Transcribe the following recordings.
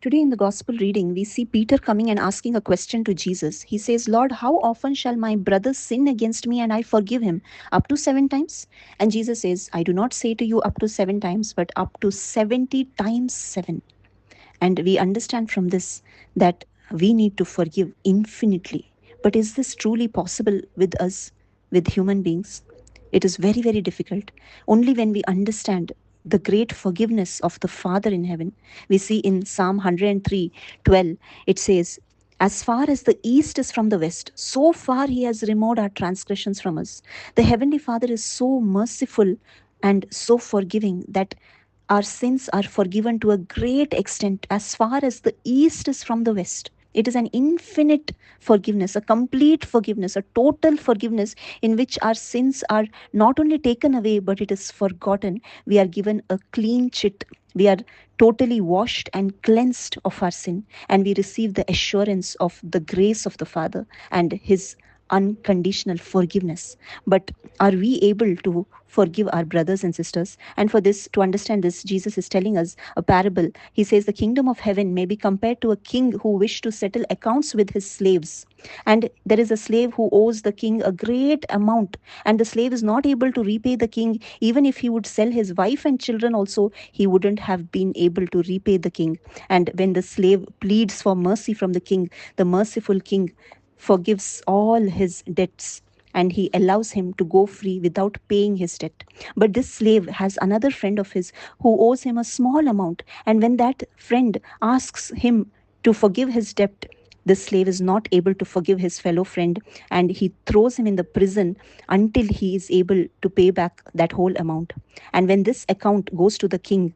Today in the gospel reading, we see Peter coming and asking a question to Jesus. He says, Lord, how often shall my brother sin against me and I forgive him? Up to 7 times? And Jesus says, I do not say to you up to 7 times, but up to 70 times 7. And we understand from this that we need to forgive infinitely. But is this truly possible with us, with human beings? It is very, very difficult. Only when we understand the great forgiveness of the Father in heaven. We see in Psalm 103:12, it says, as far as the east is from the west, so far he has removed our transgressions from us. The Heavenly Father is so merciful and so forgiving that our sins are forgiven to a great extent as far as the east is from the west. It is an infinite forgiveness, a complete forgiveness, a total forgiveness in which our sins are not only taken away, but it is forgotten. We are given a clean chit. We are totally washed and cleansed of our sin, and we receive the assurance of the grace of the Father and His unconditional forgiveness. But are we able to forgive our brothers and sisters? And for this, to understand this, Jesus is telling us a parable. He says, the kingdom of heaven may be compared to a king who wished to settle accounts with his slaves. And there is a slave who owes the king a great amount, and the slave is not able to repay the king. Even if he would sell his wife and children also, he wouldn't have been able to repay the king. And when the slave pleads for mercy from the king, the merciful king forgives all his debts, and he allows him to go free without paying his debt. But this slave has another friend of his who owes him a small amount, and when that friend asks him to forgive his debt, the slave is not able to forgive his fellow friend, and he throws him in the prison until he is able to pay back that whole amount. And when this account goes to the king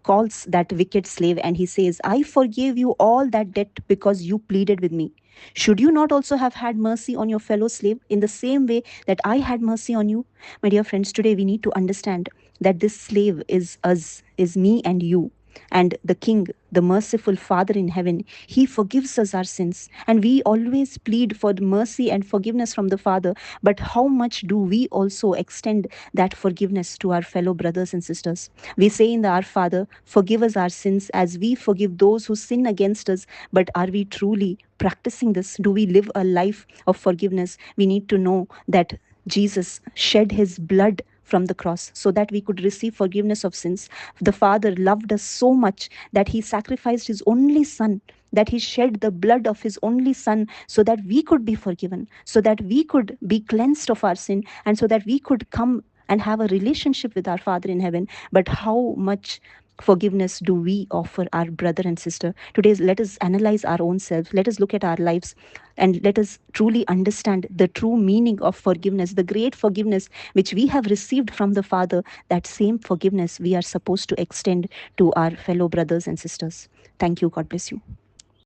calls that wicked slave and he says, I forgave you all that debt because you pleaded with me. Should you not also have had mercy on your fellow slave in the same way that I had mercy on you? My dear friends, today we need to understand that this slave is us, is me and you. And the King, the merciful Father in heaven, He forgives us our sins. And we always plead for mercy and forgiveness from the Father. But how much do we also extend that forgiveness to our fellow brothers and sisters? We say in the Our Father, forgive us our sins as we forgive those who sin against us. But are we truly practicing this? Do we live a life of forgiveness? We need to know that Jesus shed His blood from the cross so that we could receive forgiveness of sins. The Father loved us so much that He sacrificed His only Son, that He shed the blood of His only Son so that we could be forgiven, so that we could be cleansed of our sin, and so that we could come and have a relationship with our Father in heaven. But how much forgiveness do we offer our brother and sister? Today, let us analyze our own selves. Let us look at our lives and let us truly understand the true meaning of forgiveness, the great forgiveness which we have received from the Father. That same forgiveness we are supposed to extend to our fellow brothers and sisters. Thank you. God bless you.